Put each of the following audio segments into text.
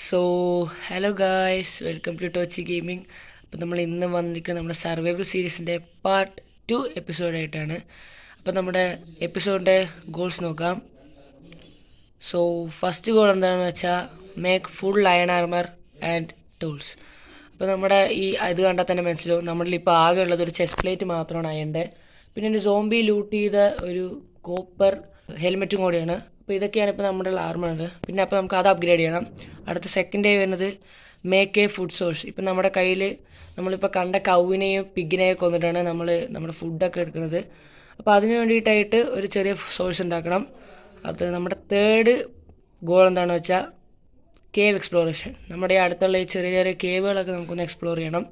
So hello guys, welcome to Tochi gaming. അപ്പോൾ നമ്മൾ ഇന്ന് വന്നിരിക്കുന്നത് നമ്മുടെ സർവൈവൽ സീരീസിൻ്റെ പാർട്ട് 2 എപ്പിസോഡായിട്ടാണ്. അപ്പോൾ നമ്മുടെ എപ്പിസോഡിൻ്റെ ഗോൾസ് നോക്കാം. സോ ഫസ്റ്റ് ഗോൾ എന്താണെന്ന് വെച്ചാൽ make full iron armour and tools. അപ്പോൾ നമ്മുടെ ഇത് കണ്ടാൽ തന്നെ മനസ്സിലാവും, നമ്മളിൽ ഇപ്പോൾ ആകെ ഉള്ളത് ഒരു ചെസ്റ്റ് പ്ലേറ്റ് മാത്രമാണ് അയണിൻ്റെ. പിന്നെ ഒരു സോംബി ലൂട്ട് ചെയ്ത ഒരു കോപ്പർ ഹെൽമെറ്റും കൂടിയാണ്. അപ്പോൾ ഇതൊക്കെയാണ് ഇപ്പോൾ നമ്മുടെ ആർമറുണ്ട്. പിന്നെ അപ്പോൾ നമുക്ക് അത് അപ്ഗ്രേഡ് ചെയ്യണം. അടുത്ത സെക്കൻഡ് ഡേ വരുന്നത് മേക്ക് എ ഫുഡ് സോഴ്സ്. ഇപ്പം നമ്മുടെ കയ്യിൽ നമ്മളിപ്പോൾ കണ്ട കൗവിനെയും പിഗിനെയും കൊന്നിട്ടാണ് നമ്മുടെ ഫുഡൊക്കെ എടുക്കുന്നത്. അപ്പോൾ അതിന് വേണ്ടിയിട്ടായിട്ട് ഒരു ചെറിയ സോഴ്സ് ഉണ്ടാക്കണം. അത് നമ്മുടെ തേർഡ് ഗോൾ എന്താണെന്ന് വെച്ചാൽ കേവ് എക്സ്പ്ലോറേഷൻ. നമ്മുടെ ഈ അടുത്തുള്ള ഈ ചെറിയ ചെറിയ കേവുകളൊക്കെ നമുക്കൊന്ന് എക്സ്പ്ലോർ ചെയ്യണം.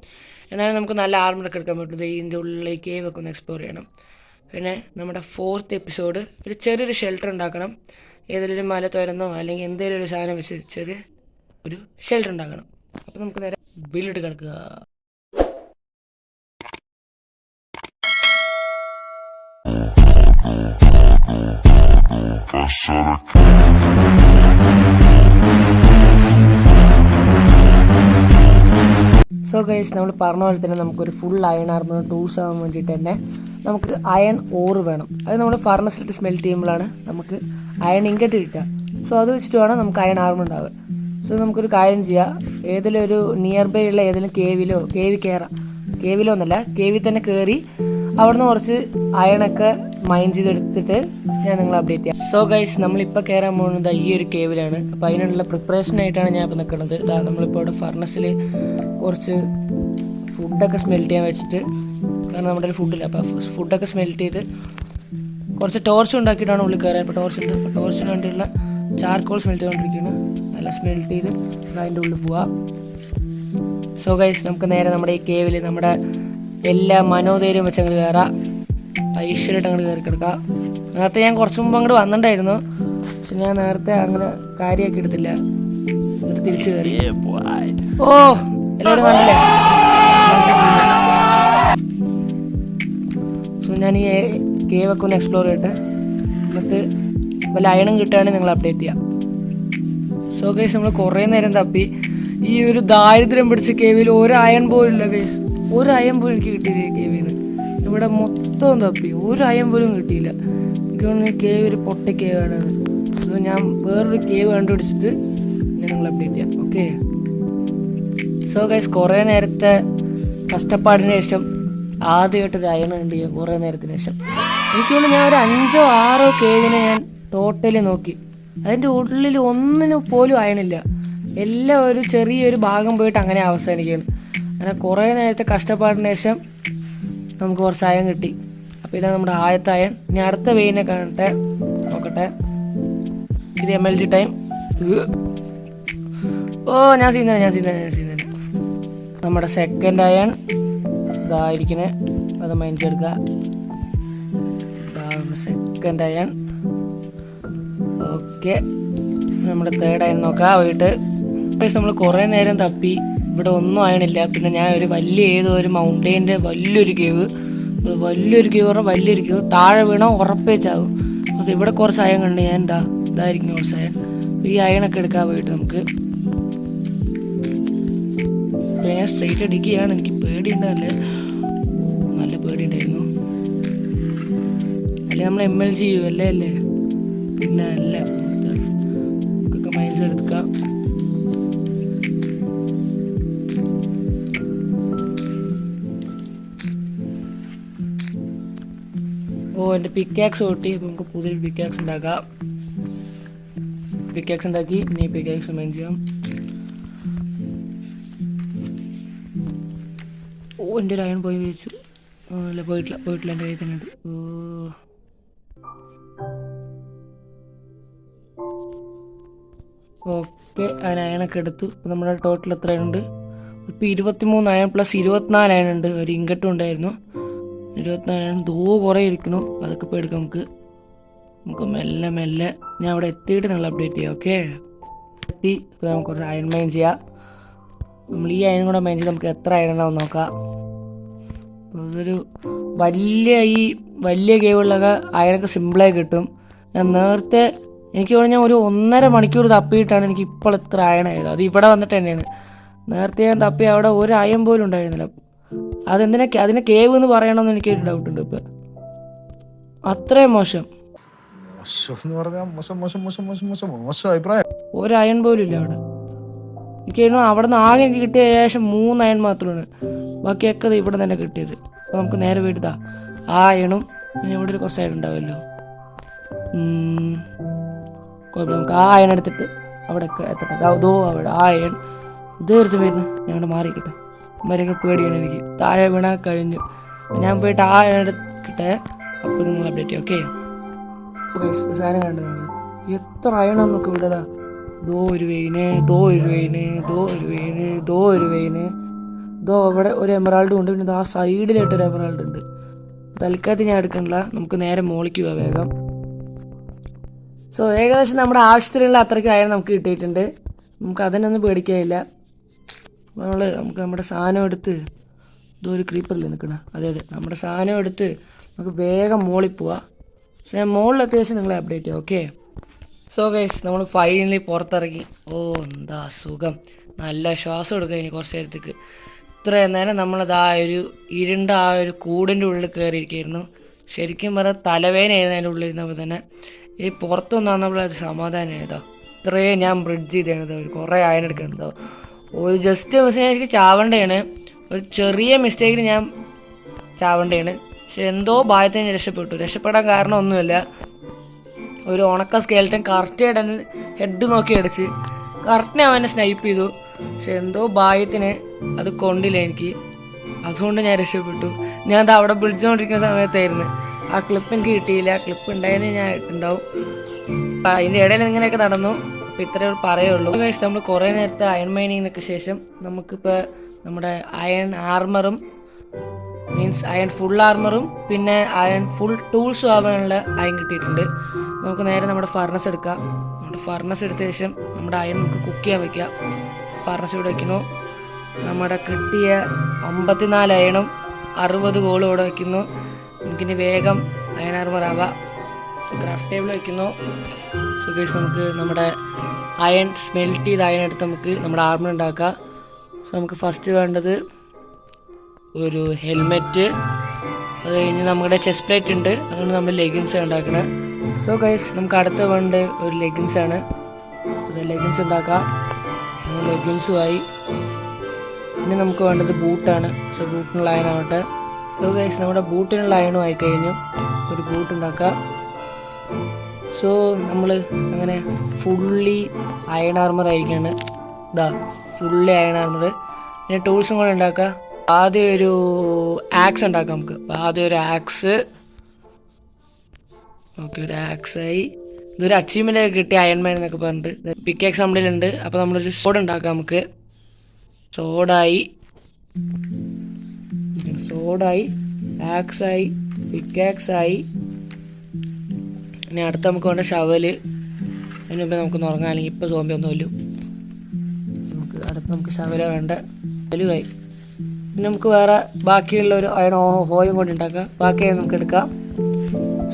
എന്നാലും നമുക്ക് നല്ല ആർമറൊക്കെ എടുക്കാൻ പറ്റുന്നത് ഇതിൻ്റെ ഉള്ളിലെ ഈ കേവൊക്കെ ഒന്ന് എക്സ്പ്ലോർ ചെയ്യണം. പിന്നെ നമ്മുടെ ഫോർത്ത് എപ്പിസോഡ് ഒരു ചെറിയൊരു ഷെൽട്ടർ ഉണ്ടാക്കണം. ഏതെങ്കിലും മല തുരന്നോ അല്ലെങ്കിൽ എന്തെങ്കിലും ഒരു സാധനം വെച്ച് ചെറിയ ഒരു ഷെൽട്ടർ ഉണ്ടാക്കണം. അപ്പോൾ നമുക്ക് നേരെ ബില്ലിട്ട് കിടക്കുക. സോ ഗൈസ്, നമ്മൾ പറഞ്ഞ പോലെ തന്നെ നമുക്കൊരു ഫുൾ അയൺ ആർമർ ടൂൾസ് ആവാൻ വേണ്ടിയിട്ട് തന്നെ നമുക്ക് അയൺ ഓറ് വേണം. അത് നമ്മൾ ഫർണസിലിട്ട് സ്മെൽറ്റ് ചെയ്യുമ്പോഴാണ് നമുക്ക് അയൺ ഇങ്കറ്റ് കിട്ടുക. സോ അത് വെച്ചിട്ട് വേണം നമുക്ക് അയൺ ആർമർ ഉണ്ടാവുക. സോ നമുക്കൊരു കാര്യം ചെയ്യാം, ഏതെങ്കിലും ഒരു നിയർ ബൈ ഉള്ള ഏതെങ്കിലും കേവിലോ എന്നല്ല കേവിൽ തന്നെ കയറി അവിടുന്ന് കുറച്ച് അയണൊക്കെ മൈൻ ചെയ്തെടുത്തിട്ട് ഞാൻ നിങ്ങളെ അപ്ഡേറ്റ് ചെയ്യാം. സോ ഗൈസ്, നമ്മളിപ്പോൾ കയറാൻ പോകുന്നത് ഈ ഒരു കേവിലാണ്. അപ്പോൾ അതിനുള്ള പ്രിപ്പറേഷനായിട്ടാണ് ഞാൻ ഇപ്പോൾ നിൽക്കുന്നത്. ഇതാ നമ്മളിപ്പോൾ ഇവിടെ ഫർണസിൽ കുറച്ച് ഫുഡൊക്കെ സ്മെൽറ്റ് ചെയ്യാൻ വെച്ചിട്ട്, കാരണം നമ്മുടെ ഒരു ഫുഡില്ല, അപ്പോൾ ഫുഡൊക്കെ സ്മെൽറ്റ് ചെയ്ത് കുറച്ച് ടോർച്ച് ഉണ്ടാക്കിയിട്ടാണ് ഉള്ളിൽ കയറാൻ. ഇപ്പോൾ ടോർച്ചുണ്ട്. അപ്പോൾ ടോർച്ചിന് വേണ്ടിയുള്ള ചാർക്കോൾ സ്മെൽറ്റ് ചെയ്തുകൊണ്ടിരിക്കുകയാണ്. നല്ല സ്മെൽറ്റ് ചെയ്ത് അതിൻ്റെ ഉള്ളിൽ പോവാം. സോ ഗൈസ്, നമുക്ക് നേരെ നമ്മുടെ ഈ കേവിൽ നമ്മുടെ എല്ലാ മനോധൈര്യം വെച്ച് അങ്ങോട്ട് കയറാം. ഐശ്വര്യമായിട്ട് അങ്ങോട്ട് കയറി കിടക്കാം. നേരത്തെ ഞാൻ കുറച്ച് മുമ്പ് അങ്ങോട്ട് വന്നിട്ടുണ്ടായിരുന്നു, പക്ഷെ ഞാൻ നേരത്തെ അങ്ങനെ കാര്യമാക്കി എടുത്തില്ല. എന്നിട്ട് തിരിച്ചു കയറി. ഓ, എല്ലാവരും കണ്ടില്ലേ? സോ ഞാൻ ഈ കേവൊക്കെ ഒന്ന് എക്സ്പ്ലോർ ചെയ്യട്ടെ, എന്നിട്ട് വല്ല അയണും കിട്ടുകയാണെങ്കിൽ നിങ്ങൾ അപ്ഡേറ്റ് ചെയ്യാം. സോ ഗൈസ്, നമ്മൾ കുറേ നേരം തപ്പി ഈ ഒരു ദാരിദ്ര്യം പിടിച്ച കേവിൽ ഒരു അയൺ പോലും ഇല്ല ഗൈസ്. ഒരു അയൺ പോലും എനിക്ക് കിട്ടിയില്ല ഈ കേവിൽ നിന്ന്. ഇവിടെ മൊത്തം തപ്പി ഒരു അയൺ പോലും കിട്ടിയില്ല. എനിക്ക് തോന്നുന്നു ഈ കേവ് ഒരു പൊട്ട കേവാണത്. സോ ഞാൻ വേറൊരു കേവ് കണ്ടുപിടിച്ചിട്ട് ഞാൻ നിങ്ങൾ അപ്ഡേറ്റ് ചെയ്യാം. ഓക്കെ. സോ ഗൈസ്, കുറേ നേരത്തെ കഷ്ടപ്പാടിന് ശേഷം ആദ്യമായിട്ടൊരു അയൺ ഉണ്ട് ചെയ്യാം. കുറേ നേരത്തിന് ശേഷം എനിക്ക് തോന്നുന്നു ഞാൻ ഒരു 5 or 6 കേവിനെ ഞാൻ ടോട്ടലി നോക്കി. അതിൻ്റെ ഉള്ളിൽ ഒന്നിനും പോലും അയണില്ല. എല്ലാം ഒരു ചെറിയൊരു ഭാഗം പോയിട്ട് അങ്ങനെ അവസാനിക്കുകയാണ്. അങ്ങനെ കുറേ നേരത്തെ കഷ്ടപ്പാടിന് ശേഷം നമുക്ക് കുറച്ച് അയൺ കിട്ടി. അപ്പോൾ ഇതാണ് നമ്മുടെ ആദ്യത്തെ അയൺ. ഇനി അടുത്ത വെയിനെ നോക്കട്ടെ. ഇത് MLG ടൈം. ഓ, ഞാൻ ചെയ്യുന്നതന്നെ. നമ്മുടെ സെക്കൻഡ് അയൺ ഇതായിരിക്കണേ, അത് മൈൻഡ് എടുക്കുക. Second iron. ഓക്കെ, നമ്മുടെ തേർഡ് അയൺ നോക്കാം പോയിട്ട്. നമ്മൾ കുറേ നേരം തപ്പി ഇവിടെ ഒന്നും അയണില്ല. പിന്നെ ഞാൻ ഒരു ഏതോ ഒരു മൗണ്ടെയിൻ്റെ വലിയൊരു കേവ് താഴെ വീണോ ഉറപ്പേച്ചാവും. അത് ഇവിടെ കുറച്ച് അയൺ കണ്ട് ഞാൻ ഇതായിരിക്കും കുറച്ച് അയൺ. ഈ അയണൊക്കെ എടുക്കാൻ പോയിട്ട് നമുക്ക് ഞാൻ സ്ട്രെയിറ്റ് അടിക്കുകയാണ്. എനിക്ക് പേടിയുണ്ടല്ലേ, നല്ല പേടിയുണ്ടായിരുന്നു. അല്ലെ നമ്മൾ MLG ചെയ്യും അല്ലേ? പിന്നെ അല്ല, ഒക്കെ മൈൻസ് എടുക്കാം. ഓ, എൻ്റെ പിക്കാക്സ് പൊട്ടി. അപ്പോൾ നമുക്ക് പുതിയൊരു പിക്കാക്സ് ഉണ്ടാക്കാം. പിക്കാക്സ് ഉണ്ടാക്കി ഇനി പിക്കാക്സ് മൈൻ ചെയ്യാം. ഓ, എൻ്റെ ഒരു അയൺ പോയി വെച്ചു. അല്ല, പോയിട്ടില്ല, എൻ്റെ കയ്യിൽ തന്നെ ഉണ്ട്. ഓക്കെ, അയണൊക്കെ എടുത്തു. ഇപ്പം നമ്മുടെ ടോട്ടൽ എത്രയുണ്ട്? ഇപ്പോൾ 23 അയൺ പ്ലസ് 24 അയൺ ഉണ്ട്. ഒരു ഇങ്കട്ടും ഉണ്ടായിരുന്നു. 24 അയൺ കുറേ ഇരിക്കുന്നു. അതൊക്കെ ഇപ്പോൾ എടുക്കാം. നമുക്ക് മെല്ലെ ഞാൻ അവിടെ എത്തിയിട്ട് നിങ്ങൾ അപ്ഡേറ്റ് ചെയ്യാം. ഓക്കെ, ഇപ്പോൾ നമുക്ക് കുറച്ച് അയൺ മൈൻ ചെയ്യാം. നമ്മൾ ഈ അയൺ കൂടെ മൈൻ ചെയ്ത് നമുക്ക് എത്ര അയൺ ഉണ്ടാവും നോക്കാം. അപ്പോൾ ഇതൊരു വലിയ കേവുള്ളൊക്കെ അയണൊക്കെ സിമ്പിളായി കിട്ടും. ഞാൻ നേരത്തെ എനിക്ക് തോന്നുന്നു ഞാൻ ഒരു 1.5 മണിക്കൂർ തപ്പിയിട്ടാണ് എനിക്ക് ഇപ്പോൾ ഇത്ര അയണായത്. അത് ഇവിടെ വന്നിട്ട് തന്നെയാണ്. നേരത്തെ ഞാൻ തപ്പി അവിടെ ഒരു അയൺ പോലും ഉണ്ടായിരുന്നില്ല. അതെന്തിനാ അതിനെ കേവ് എന്ന് പറയണമെന്ന് എനിക്കൊരു ഡൗട്ടുണ്ട്. ഇപ്പം അത്രയും മോശം, ഒരു അയൺ പോലും ഇല്ല അവിടെ. എനിക്ക് തോന്നുന്നു അവിടെ നിന്ന് ആകെ എനിക്ക് കിട്ടിയ ഏകദേശം 3 അയൺ മാത്രമാണ്. ബാക്കിയൊക്കെ ഇവിടെ തന്നെ കിട്ടിയത്. അപ്പോൾ നമുക്ക് നേരെ വീട്ടിതാ ആ അയണും പിന്നെ ഇവിടെ ഒരു കുറച്ച് അയൺ ഉണ്ടാവുമല്ലോ. കുഴപ്പമില്ല, നമുക്ക് ആ അയൺ എടുത്തിട്ട് അവിടെ എത്തട്ടെ. അതോ അവിടെ ആ അയൺ ഇതേർത്ത് വരുന്നു. ഞങ്ങളുടെ മാറിക്കിട്ടെ, മരങ്ങൾ പേടിയാണ് എനിക്ക്. താഴെ വീണാൽ കഴിഞ്ഞു. ഞാൻ പോയിട്ട് ആ അയൺ എടുക്കട്ടെ. അപ്പോൾ നിങ്ങൾ അപ്ഡേറ്റ് ചെയ്യാം. ഓക്കെ, സാധനം കണ്ടത് നമ്മൾ എത്ര അയണന്നൊക്കെ ഇവിടെതാ. ദോ ഒരു വെയിന്, ദോ ഒരു വെയിന്, ദോ ഒരു വെയിന്, ദോ ഒരു വെയിന്, ദോ അവിടെ ഒരു എമറാൾഡും ഉണ്ട്. പിന്നെ ആ സൈഡിലായിട്ടൊരു എമറാൾഡ് ഉണ്ട്. തൽക്കാലത്ത് ഞാൻ എടുക്കണില്ല, നമുക്ക് നേരെ മോളിക്ക് പോവാം വേഗം. സോ ഏകദേശം നമ്മുടെ ആവശ്യത്തിലുള്ള അത്രയ്ക്ക് അയൺ നമുക്ക് കിട്ടിയിട്ടുണ്ട്. നമുക്ക് അതിനൊന്നും പേടിക്കാനില്ല. നമുക്ക് നമ്മുടെ സാധനം എടുത്ത് ഇതോ ഒരു ക്രീപ്പറിൽ നിൽക്കണം. അതെ നമ്മുടെ സാധനം എടുത്ത് നമുക്ക് വേഗം മോളിൽ പോവാം. സോ ഞാൻ മുകളിലെത്തിയ ശേഷം നിങ്ങളെ അപ്ഡേറ്റ് ചെയ്യാം. ഓക്കെ, സോ ഗൈസ് നമ്മൾ ഫൈനലി പുറത്തിറങ്ങി. എന്താ സുഖം, നല്ല ശ്വാസം എടുക്കുക ഇനി കുറച്ച് നേരത്തേക്ക്. ഇത്രയും നേരം നമ്മളത് ആ ഒരു ഇരുണ്ട ആ ഒരു കൂടിൻ്റെ ഉള്ളിൽ കയറിയിരിക്കുകയായിരുന്നു. ശരിക്കും പറഞ്ഞാൽ തലവേദനയായിരുന്നു അതിൻ്റെ ഉള്ളിൽ ഇരുന്നപ്പോൾ തന്നെ. ഈ പുറത്തൊന്നും വന്നപ്പോഴത് സമാധാനം ഏതോ. ഇത്രയും ഞാൻ ബ്രിഡ്ജ് ചെയ്തേണത് ഒരു കുറേ അയൺ എടുക്കുന്നതോ. ഒരു ജസ്റ്റ് മിസ്റ്റേക്ക് എനിക്ക് ചാവേണ്ടതാണ്. ഒരു ചെറിയ മിസ്റ്റേക്കിന് ഞാൻ ചാവേണ്ടതാണ്. പക്ഷെ എന്തോ ഭാഗത്തിന് രക്ഷപ്പെടാൻ കാരണം ഒന്നുമില്ല. ഒരു ഉണക്ക സ്കെൽറ്റൻ കറക്റ്റായിട്ട് ഹെഡ് നോക്കി അടിച്ച് കറക്റ്റിനെ അവനെ സ്നൈപ്പ് ചെയ്തു. പക്ഷെ എന്തോ ഭാഗ്യത്തിന് അത് കൊണ്ടില്ല എനിക്ക്. അതുകൊണ്ട് ഞാൻ രക്ഷപ്പെട്ടു. ഞാൻ അത് അവിടെ പിടിച്ചുകൊണ്ടിരിക്കുന്ന സമയത്തായിരുന്നു. ആ ക്ലിപ്പ് എനിക്ക് കിട്ടിയില്ല. ക്ലിപ്പ് ഉണ്ടായെന്ന് ഞാൻ ഇട്ടുണ്ടാവും. അതിൻ്റെ ഇടയിൽ ഇങ്ങനെയൊക്കെ നടന്നു. അപ്പോൾ ഇത്രയേ പറയുള്ളൂ. നമ്മൾ കുറേ നേരത്തെ അയൺ മൈനിങ്ങിനൊക്കെ ശേഷം നമുക്കിപ്പോൾ നമ്മുടെ അയൺ ആർമറും മീൻസ് അയൺ ഫുൾ ആർമറും പിന്നെ അയൺ ഫുൾ ടൂൾസും ആവാനുള്ള അയൺ കിട്ടിയിട്ടുണ്ട്. നമുക്ക് നേരെ നമ്മുടെ ഫർണസ് എടുക്കാം. നമ്മുടെ ഫർണസ് എടുത്ത ശേഷം നമ്മുടെ അയൺ നമുക്ക് കുക്ക് ചെയ്യാൻ വയ്ക്കാം. ഫർണസ് ഇവിടെ വയ്ക്കുന്നു. നമ്മുടെ കിട്ടിയ 54 അയണും 60 ഗോളും ഇവിടെ വയ്ക്കുന്നു. നമുക്കിനി വേഗം അയൺ ആർമർ ആവാം. ക്രാഫ്റ്റ് ടേബിൾ വയ്ക്കുന്നു. സോ ഗൈസ് നമുക്ക് നമ്മുടെ അയൺ സ്മെൽറ്റ് ചെയ്ത് അയൺ എടുത്ത് നമുക്ക് നമ്മുടെ ആർമർ ഉണ്ടാക്കാം. സോ നമുക്ക് ഫസ്റ്റ് വേണ്ടത് ഒരു ഹെൽമെറ്റ്. അത് കഴിഞ്ഞ് നമ്മുടെ ചെസ്റ്റ് പ്ലേറ്റ് ഉണ്ട്. അതുകൊണ്ട് നമ്മൾ ലെഗിൻസ് ഉണ്ടാക്കണം. സോ ഗൈസ് നമുക്ക് അടുത്ത വേണ്ട ഒരു ലെഗിൻസാണ്. അത് ലെഗിൻസ് ഉണ്ടാക്കാം. ലെഗിൻസുമായി പിന്നെ നമുക്ക് വേണ്ടത് ബൂട്ടാണ്. സോ ബൂട്ടിനുള്ള അയണാവട്ടെ. സോ ഗൈസ് നമ്മുടെ ബൂട്ടിനുള്ള അയണും ആയിക്കഴിഞ്ഞു. ഒരു ബൂട്ട് ഉണ്ടാക്കാം. സോ നമ്മൾ അങ്ങനെ ഫുള്ളി അയൺ ആർമർ ആയിരിക്കുകയാണ്. ഇതാ ഫുള്ളി അയൺ ആർമർ. പിന്നെ ടൂൾസും കൂടെ ഉണ്ടാക്കാം. ആദ്യം ഒരു ആക്സ് ഉണ്ടാക്കാം നമുക്ക്. ആദ്യം ഒരു ആക്സ്. ഓക്കെ, ഒരു ആക്സായി. ഇതൊരു അച്ചീവ്മെൻ്റ് കിട്ടിയ അയൺമാൻ എന്നൊക്കെ പറഞ്ഞിട്ട് പിക്കാക്സ് നമ്മളിലുണ്ട്. അപ്പോൾ നമ്മളൊരു സോഡ് ഉണ്ടാക്കാം നമുക്ക്. സോഡായി ആക്സായി പിക്കാക്സായി. ഇനി അടുത്ത് നമുക്ക് വേണ്ട ഷവല്. അതിന് മുമ്പേ നമുക്കൊന്ന് ഉറങ്ങാം, അല്ലെങ്കിൽ ഇപ്പോൾ സോമ്പി ഒന്നും ഇല്ലു. നമുക്ക് ഷവല വേണ്ട. വലുതായി. പിന്നെ നമുക്ക് വേറെ ബാക്കിയുള്ള ഒരു അയൺ ഹോയും കൊണ്ട് ഉണ്ടാക്കാം. ബാക്കി നമുക്ക് എടുക്കാം.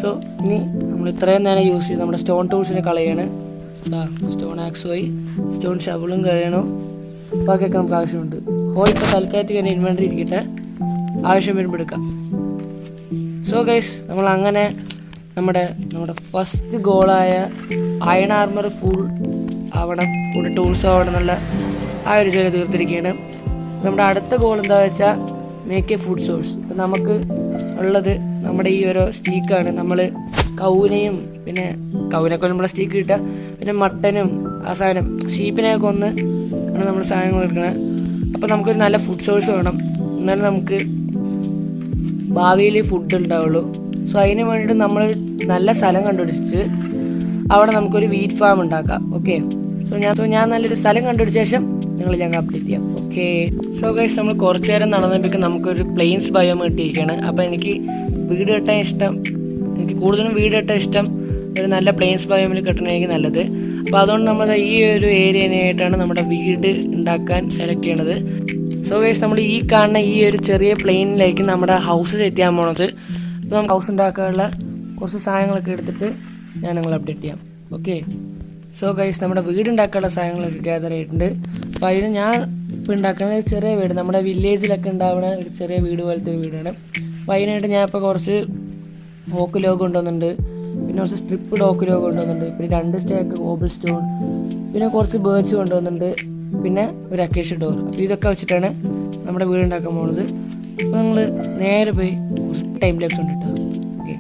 സോ ഇനി നമ്മൾ ഇത്രയും നേരം യൂസ് ചെയ്ത് നമ്മുടെ സ്റ്റോൺ ടൂൾസിനെ കളയാണ്. സ്റ്റോൺ ആക്സ് പോയി, സ്റ്റോൺ ഷവളും കഴിയണം. ബാക്കിയൊക്കെ നമുക്ക് ആവശ്യമുണ്ട്. ഹോയ് ഇപ്പോൾ തൽക്കാലത്ത് തന്നെ ഇൻവെൻ്ററി ഇരിക്കട്ടെ, ആവശ്യം വരുമ്പോൾ എടുക്കാം. സോ ഗൈസ് നമ്മൾ അങ്ങനെ നമ്മുടെ ഫസ്റ്റ് ഗോളായ അയൺ ആർമർ ഫുൾ ആവണം, ഫുൾ ടൂൾസ് ആവണം എന്നുള്ള ആ ഒരു ജോലി തീർത്തിരിക്കുകയാണ്. നമ്മുടെ അടുത്ത ഗോൾ എന്താ വെച്ചാൽ മേക്ക് എ ഫുഡ് സോഴ്സ്. ഇപ്പം നമുക്ക് ഉള്ളത് നമ്മുടെ ഈ ഒരു സ്റ്റീക്കാണ്. നമ്മൾ കൗനെയും പിന്നെ കൗനൊക്കെ നമ്മളെ സ്റ്റീക്ക് കിട്ടുക, പിന്നെ മട്ടനും ആ സാധനം ഷീപ്പിനെയൊക്കെ ഒന്ന് ആണ് നമ്മൾ സാധനങ്ങൾ എടുക്കുന്നത്. അപ്പോൾ നമുക്കൊരു നല്ല ഫുഡ് സോഴ്സ് വേണം, എന്നാലും നമുക്ക് ഭാവിയിൽ ഫുഡ് ഉണ്ടാവുള്ളൂ. സോ അതിന് വേണ്ടിയിട്ട് നമ്മൾ നല്ല സ്ഥലം കണ്ടുപിടിച്ച് അവിടെ നമുക്കൊരു വീറ്റ് ഫാം ഉണ്ടാക്കാം. ഓക്കെ, സോ ഞാൻ നല്ലൊരു സ്ഥലം കണ്ടുപിടിച്ച ശേഷം ഞങ്ങൾ അപ്ഡേറ്റ് ചെയ്യാം. ഓക്കെ, സോ ഗൈസ് നമ്മൾ കുറച്ച് നേരം നടന്നപ്പോഴേക്കും നമുക്കൊരു പ്ലെയിൻസ് ബയോം കിട്ടിയിരിക്കുകയാണ്. അപ്പോൾ എനിക്ക് വീട് കെട്ടാൻ ഇഷ്ടം, എനിക്ക് കൂടുതലും വീട് കെട്ടാൻ ഇഷ്ടം ഒരു നല്ല പ്ലെയിൻസ് ബയോമിൽ കെട്ടണമെങ്കിൽ നല്ലത്. അപ്പോൾ അതുകൊണ്ട് നമ്മൾ ഈ ഒരു ഏരിയനായിട്ടാണ് നമ്മുടെ വീട് ഉണ്ടാക്കാൻ സെലക്ട് ചെയ്യണത്. സോ ഗൈസ് നമ്മൾ ഈ കാണുന്ന ഈ ഒരു ചെറിയ പ്ലെയിനിലേക്ക് നമ്മുടെ ഹൗസ് സെറ്റ് ചെയ്യാൻ പോണത്. അപ്പോൾ നമുക്ക് ഹൗസ് ഉണ്ടാക്കാനുള്ള കുറച്ച് സാധനങ്ങളൊക്കെ എടുത്തിട്ട് ഞാൻ നിങ്ങൾ അപ്ഡേറ്റ് ചെയ്യാം. ഓക്കെ. സോ ഗൈസ്, നമ്മുടെ വീടുണ്ടാക്കാനുള്ള സാധനങ്ങളൊക്കെ ഗ്യാദർ ചെയ്തിട്ടുണ്ട്. അപ്പോൾ അതിന് ഞാൻ ഇപ്പോൾ ഉണ്ടാക്കുന്ന ഒരു ചെറിയ വീട്, നമ്മുടെ വില്ലേജിലൊക്കെ ഉണ്ടാവുന്ന ഒരു ചെറിയ വീട് പോലത്തെ ഒരു വീടാണ്. അപ്പോൾ അതിനായിട്ട് ഞാൻ ഇപ്പോൾ കുറച്ച് ഓക്ക് ലോഗ് കൊണ്ടുവന്നിട്ടുണ്ട്, പിന്നെ കുറച്ച് സ്ട്രിപ്പ് ഓക്ക് ലോഗ് കൊണ്ടുവന്നിട്ടുണ്ട്, പിന്നെ 2 സ്റ്റേക്ക് കോബിൾ സ്റ്റോൺ, പിന്നെ കുറച്ച് ബേർച്ച് കൊണ്ടുവന്നിട്ടുണ്ട്, പിന്നെ ഒരു അക്കേഷ്യ ഡോർ. അപ്പോൾ ഇതൊക്കെ വെച്ചിട്ടാണ് നമ്മുടെ വീടുണ്ടാക്കാൻ പോകുന്നത്. അപ്പോൾ നമ്മൾ നേരെ പോയി കുറച്ച് ടൈം ലാപ്സ് ഉണ്ട് കേട്ടോ. ഓക്കെ.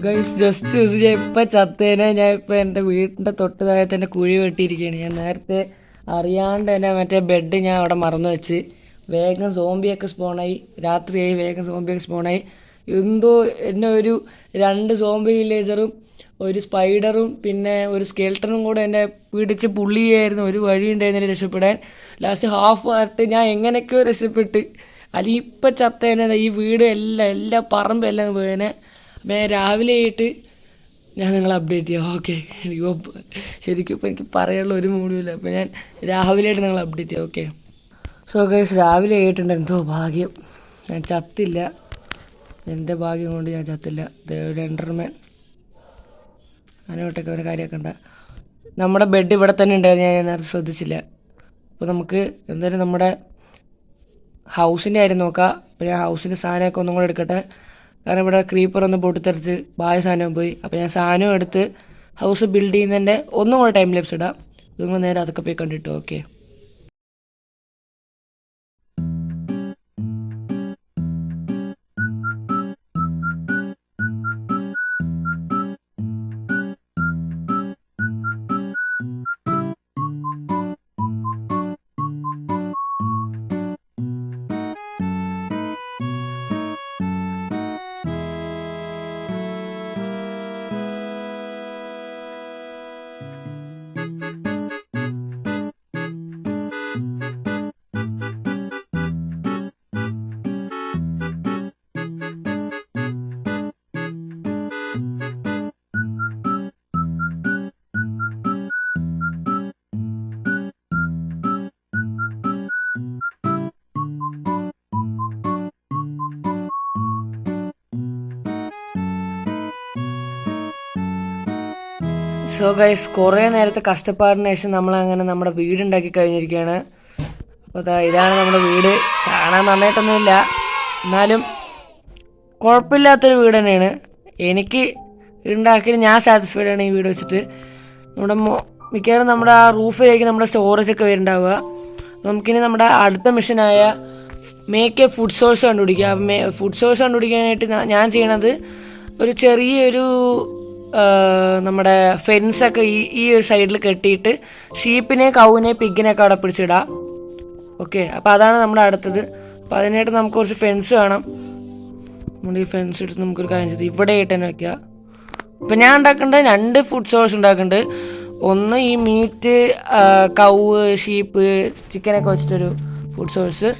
ഗൈസ്, ജസ്റ്റ് ഞാൻ ഇപ്പം ചത്തേനെ, ഞാൻ ഇപ്പം എൻ്റെ വീടിൻ്റെ തൊട്ട് താഴത്ത് എൻ്റെ കുഴി വെട്ടിയിരിക്കുകയാണ്. ഞാൻ നേരത്തെ അറിയാണ്ട് തന്നെ മറ്റേ ബെഡ് ഞാൻ അവിടെ മറന്നു വെച്ച്, വേഗം സോംബിയൊക്കെ സ്പോണായി, രാത്രിയായി, വേഗം സോംബിയൊക്കെ സ്പോണായി. എന്തോ എന്നെ ഒരു 2 സോംബി വില്ലേജറും ഒരു സ്പൈഡറും പിന്നെ ഒരു സ്കെൽട്ടനും കൂടെ എന്നെ പിടിച്ച് പുള്ളിയായിരുന്നു. ഒരു വഴി ഉണ്ടായിരുന്നില്ല രക്ഷപ്പെടാൻ. ലാസ്റ്റ് ഹാഫ് ആയിട്ട് ഞാൻ എങ്ങനെയൊക്കെയോ രക്ഷപ്പെട്ട്. അല്ലെങ്കിൽ ഇപ്പം ചത്തേനെ ഈ വീട് എല്ലാ പറമ്പെല്ലാം വീണേ. ഞാൻ രാവിലെ ആയിട്ട് ഞാൻ നിങ്ങളെ അപ്ഡേറ്റ് ചെയ്യാം. ഓക്കെ. ശരിക്കും ഇപ്പോൾ എനിക്ക് പറയാനുള്ള ഒരു മൂടുമില്ല. അപ്പോൾ ഞാൻ രാവിലെ ആയിട്ട് നിങ്ങളെ അപ്ഡേറ്റ് ചെയ്യാം. ഓക്കെ. സോ ഗൈസ്, രാവിലെ ആയിട്ടുണ്ട്. എന്തോ ഭാഗ്യം ഞാൻ ചത്തില്ല. എൻ്റെ ഭാഗ്യം കൊണ്ട് ഞാൻ ചത്തില്ല. ഒരു എൻ്റർമാൻ അതിനോട്ടൊക്കെ ഒരു കാര്യമൊക്കെ ഉണ്ട്. നമ്മുടെ ബെഡ് ഇവിടെ തന്നെ ഉണ്ടായിരുന്നു, ഞാൻ നേരത്തെ ശ്രദ്ധിച്ചില്ല. അപ്പോൾ നമുക്ക് എന്തായാലും നമ്മുടെ ഹൗസിൻ്റെ കാര്യം നോക്കാം. അപ്പോൾ ഞാൻ ഹൗസിൻ്റെ സാധനമൊക്കെ ഒന്നും കൂടെ എടുക്കട്ടെ, കാരണം ഇവിടെ ക്രീപ്പർ ഒന്ന് പൊട്ടിത്തെറിച്ച് ബായ സാധനം പോയി. അപ്പോൾ ഞാൻ സാധനം എടുത്ത് ഹൗസ് ബിൽഡ് ചെയ്യുന്നതിൻ്റെ ഒന്നും കൂടെ ടൈം ലാപ്സ് ഇടാം. നിങ്ങൾ നേരെ അതൊക്കെ പോയി കണ്ടിട്ടോ. ഓക്കെ. സോ ഗൈസ്, കുറേ നേരത്തെ കഷ്ടപ്പാടിന് ശേഷം നമ്മളങ്ങനെ നമ്മുടെ വീടുണ്ടാക്കി കഴിഞ്ഞിരിക്കുകയാണ്. അപ്പോൾ ഇതാണ് നമ്മുടെ വീട്. കാണാൻ നന്നായിട്ടൊന്നുമില്ല, എന്നാലും കുഴപ്പമില്ലാത്തൊരു വീട് തന്നെയാണ്. എനിക്ക് ഉണ്ടാക്കിയിട്ട് ഞാൻ സാറ്റിസ്ഫൈഡ് ആണ് ഈ വീട് വെച്ചിട്ട്. നമ്മുടെ മിക്കവാറും നമ്മുടെ ആ റൂഫിലേക്ക് നമ്മുടെ സ്റ്റോറേജൊക്കെ വരുന്നുണ്ടാവുക. നമുക്കിനി നമ്മുടെ അടുത്ത മിഷനായ മേക്ക് എ ഫുഡ് സോഴ്സ് കണ്ടുപിടിക്കുക. ഫുഡ് സോഴ്സ് കണ്ടുപിടിക്കാനായിട്ട് ഞാൻ ചെയ്യണത് ഒരു ചെറിയൊരു നമ്മുടെ ഫെൻസൊക്കെ ഈ ഒരു സൈഡിൽ കെട്ടിയിട്ട് ഷീപ്പിനെ കൗവിനെ പിഗിനെയൊക്കെ അവിടെ പിടിച്ചിടാം. ഓക്കെ. അപ്പോൾ അതാണ് നമ്മുടെ അടുത്തത്. അപ്പോൾ അതിനായിട്ട് നമുക്ക് കുറച്ച് ഫെൻസ് വേണം. നമ്മൾ ഈ ഫെൻസ് എടുത്ത് നമുക്കൊരു കാര്യം ചെയ്ത് ഇവിടെ ആയിട്ട് തന്നെ വയ്ക്കുക. ഇപ്പം ഞാൻ ഉണ്ടാക്കേണ്ടത് 2 ഫുഡ് സോഴ്സ് ഉണ്ടാക്കുന്നുണ്ട്. ഒന്ന് ഈ മീറ്റ്, കൗവ്, ഷീപ്പ്, ചിക്കനൊക്കെ വെച്ചിട്ടൊരു ഫുഡ് സോഴ്സ്.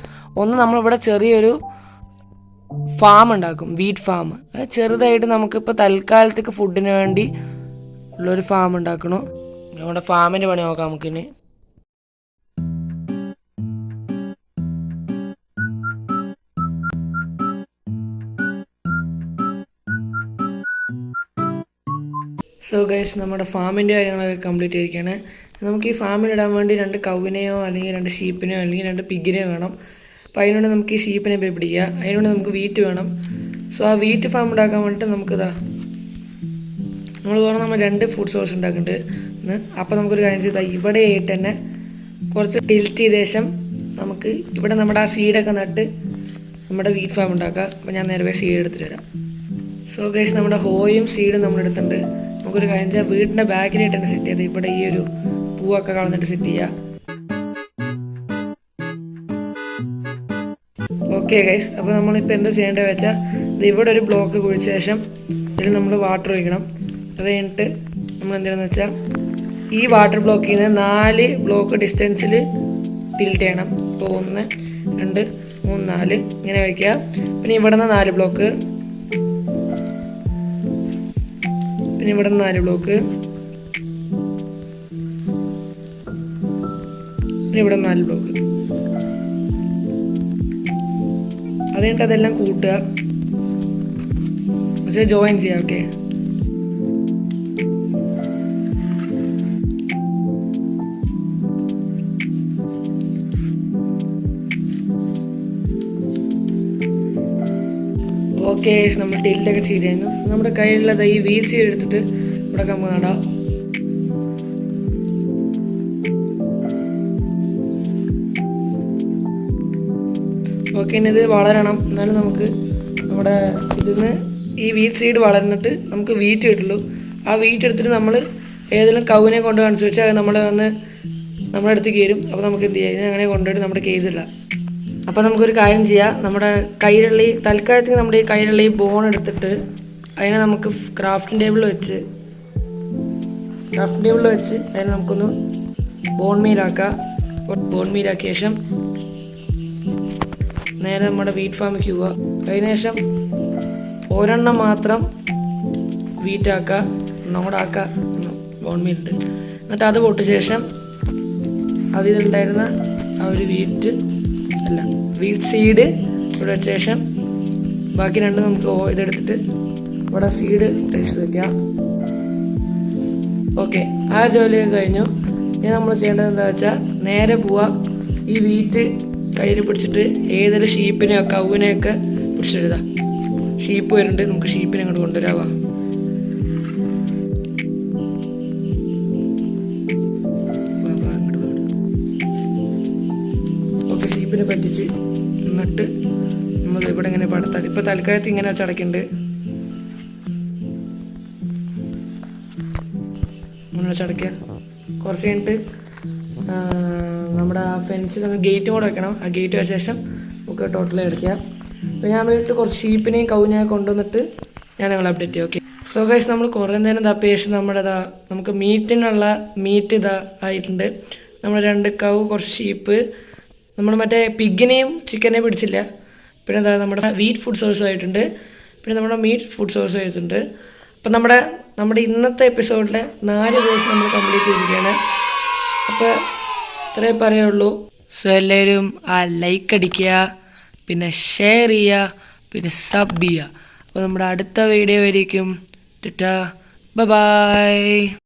ഒന്ന് നമ്മളിവിടെ ചെറിയൊരു ഫാം ഉണ്ടാക്കും, വീറ്റ് ഫാം. ചെറുതായിട്ട് നമുക്കിപ്പോൾ തൽക്കാലത്തേക്ക് ഫുഡിന് വേണ്ടി ഉള്ളൊരു ഫാം ഉണ്ടാക്കണം. നമ്മുടെ ഫാമിൻ്റെ പണി നോക്കാം നമുക്കിനി. സോ ഗൈസ്, നമ്മുടെ ഫാമിൻ്റെ കാര്യങ്ങളൊക്കെ കംപ്ലീറ്റ് ചെയ്തിരിക്കുകയാണ്. നമുക്ക് ഈ ഫാമിലിടാൻ വേണ്ടി 2 കൗവിനെയോ അല്ലെങ്കിൽ 2 ഷീപ്പിനെയോ അല്ലെങ്കിൽ 2 പിഗിനെയോ വേണം. അപ്പോൾ അതിനുവേണ്ടി നമുക്ക് ഈ ഷീപ്പിനെ പോയി പിടിക്കുക. അതിനുവേണ്ടി നമുക്ക് വീറ്റ് വേണം. സോ ആ വീറ്റ് ഫാം ഉണ്ടാക്കാൻ വേണ്ടിയിട്ട് നമുക്കിതാ നമ്മൾ 2 ഫുഡ് സോഴ്സ് ഉണ്ടാക്കുന്നുണ്ട്. അപ്പോൾ നമുക്കൊരു കാര്യം ചെയ്താൽ ഇവിടെ ആയിട്ട് തന്നെ കുറച്ച് ടിൽറ്റ് ചെയ്ത ശേഷം നമുക്ക് ഇവിടെ നമ്മുടെ ആ സീഡൊക്കെ നട്ട് നമ്മുടെ വീറ്റ് ഫാം ഉണ്ടാക്കാം. അപ്പോൾ ഞാൻ നേരെ സീഡ് എടുത്തിട്ട് വരാം. സോ ഗൈസ്, നമ്മുടെ ഹോയും സീഡും നമ്മളെടുത്തിട്ടുണ്ട്. നമുക്കൊരു കാര്യം ചെയ്യാം, വീടിൻ്റെ ബാക്കിലായിട്ട് തന്നെ സെറ്റ് ചെയ്ത് ഇവിടെ ഈ ഒരു പൂവൊക്കെ കളഞ്ഞിട്ട് സെറ്റ് ചെയ്യാം. ഓക്കെ ഗൈസ്, അപ്പോൾ നമ്മളിപ്പോൾ എന്താ ചെയ്യേണ്ടത് വെച്ചാൽ ഇവിടെ ഒരു ബ്ലോക്ക് കുഴിച്ച ശേഷം ഇതിൽ നമ്മൾ വാട്ടർ ഒഴിക്കണം. അത് കഴിഞ്ഞിട്ട് നമ്മൾ എന്തെന്ന് വെച്ചാൽ ഈ വാട്ടർ ബ്ലോക്കിൽ നിന്ന് 4 ബ്ലോക്ക് ഡിസ്റ്റൻസിൽ ടിൽറ്റ് ചെയ്യണം. ഇപ്പോൾ 1 2 3 4 ഇങ്ങനെ വയ്ക്കുക. പിന്നെ ഇവിടെ നിന്ന് 4 ബ്ലോക്ക്, പിന്നെ ഇവിടെ നിന്ന് 4 ബ്ലോക്ക്, പിന്നെ ഇവിടെ 4 ബ്ലോക്ക്. അത് കഴിഞ്ഞിട്ട് അതെല്ലാം കൂട്ടുക, പക്ഷേ ജോയിൻ ചെയ്യാം. ഓക്കെ, ഓക്കെ നമ്മൾ ടിൽറ്റൊക്കെ ചെയ്തായിരുന്നു. നമ്മുടെ കയ്യിലുള്ളത് ഈ വീൽ സീഡ് എടുത്തിട്ട് ഇവിടെ കമ്പ് നടാം. ഓക്കെ, ഇനി ഇത് വളരണം. എന്നാലും നമുക്ക് നമ്മുടെ ഇതിന്ന് ഈ വീറ്റ് സീഡ് വളർന്നിട്ട് നമുക്ക് വീറ്റ് കിട്ടുള്ളൂ. ആ വീറ്റ് എടുത്തിട്ട് നമ്മൾ ഏതെങ്കിലും കൗവിനെ കൊണ്ട് കാണിച്ചു വെച്ചാൽ നമ്മൾ വന്ന് നമ്മുടെ അടുത്തേക്ക് വരും. അപ്പോൾ നമുക്ക് എന്ത് ചെയ്യാം, അങ്ങനെ കൊണ്ടുപോയിട്ട് നമ്മുടെ കേസിടാം. അപ്പോൾ നമുക്കൊരു കാര്യം ചെയ്യാം, നമ്മുടെ കൈരളി തൽക്കാലത്തേക്ക് നമ്മുടെ ഈ കൈരളി ബോൺ എടുത്തിട്ട് അതിനെ നമുക്ക് ക്രാഫ്റ്റിംഗ് ടേബിളിൽ വെച്ച് അതിനെ നമുക്കൊന്ന് ബോൺ മീലാക്കാം. ബോൺ മീലാക്കിയ ശേഷം നേരെ നമ്മുടെ വീറ്റ് ഫാമിലേക്ക് പോവുക. അതിന് ശേഷം ഒരെണ്ണം മാത്രം വീറ്റാക്കുക, ഒന്നും കൂടെ ആക്കുക ബോൺ മീലിട്ട്. എന്നിട്ട് അത് പൊട്ടിയ ശേഷം അതിലുണ്ടായിരുന്ന ആ ഒരു വീറ്റ് സീഡ് ഇവിടെ വെച്ച ശേഷം ബാക്കി 2 നമുക്ക് ഇതെടുത്തിട്ട് ഇവിടെ സീഡ് ടേസ്റ്റ് വയ്ക്കാം. ഓക്കെ, ആ ജോലിയൊക്കെ കഴിഞ്ഞു. ഇനി നമ്മൾ ചെയ്യേണ്ടത് എന്താ വെച്ചാൽ നേരെ പോവുക, ഈ വീറ്റ് കയ്യിൽ പിടിച്ചിട്ട് ഏതെങ്കിലും ഷീപ്പിനെയോ കൗവിനെയൊക്കെ പിടിച്ചെഴുതാം. ഷീപ്പ് വരുന്നുണ്ട്, നമുക്ക് ഷീപ്പിനെ അങ്ങോട്ട് കൊണ്ടുവരാവാ. ഓക്കെ, ഷീപ്പിനെ പറ്റിച്ച് എന്നിട്ട് നമ്മൾ ഇവിടെ ഇങ്ങനെ പടത്താൽ ഇപ്പോൾ തൽക്കാലത്ത് ഇങ്ങനെ വെച്ചടക്കുന്നുണ്ട്. അങ്ങനെ വെച്ചടയ്ക്കുക. കുറച്ച് കഴിഞ്ഞിട്ട് നമ്മുടെ ആ ഫെൻസിൽ ഒന്ന് ഗേറ്റും കൂടെ വെക്കണം. ആ ഗേറ്റ് വെച്ച ശേഷം നമുക്ക് ടോട്ടലി അടയ്ക്കുക. അപ്പോൾ ഞാൻ വീട്ടിൽ കുറച്ച് ഷീപ്പിനെയും കൗവിനെയും കൊണ്ടുവന്നിട്ട് ഞാൻ നിങ്ങൾ അപ്ഡേറ്റ് ചെയ്യാം. ഓക്കെ, സോ ഗൈസ്, നമ്മൾ കുറേ നേരം തപ്പിയേഷൻ നമുക്ക് മീറ്റിനുള്ള മീറ്റ് ആയിട്ടുണ്ട്. നമ്മൾ 2 കൗ, കുറച്ച് ഷീപ്പ്, നമ്മൾ മറ്റേ പിഗിനെയും ചിക്കനെയും പിടിച്ചില്ല. പിന്നെ നമ്മുടെ വീറ്റ് ഫുഡ് സോഴ്സ് ആയിട്ടുണ്ട്. പിന്നെ നമ്മുടെ മീറ്റ് ഫുഡ് സോഴ്സ് ആയിട്ടുണ്ട്. അപ്പം നമ്മുടെ ഇന്നത്തെ എപ്പിസോഡിലെ 4 കോഴ്സ് നമ്മൾ കംപ്ലീറ്റ് ചെയ്തിരിക്കുകയാണ്. അപ്പോൾ ഇത്രേ പറയുള്ളൂ. സോ എല്ലാവരും ആ ലൈക്ക് അടിക്കുക, പിന്നെ ഷെയർ ചെയ്യുക, പിന്നെ സബ് ചെയ്യുക. അപ്പോൾ നമ്മുടെ അടുത്ത വീഡിയോ ആയിരിക്കും. Tata, bye bye.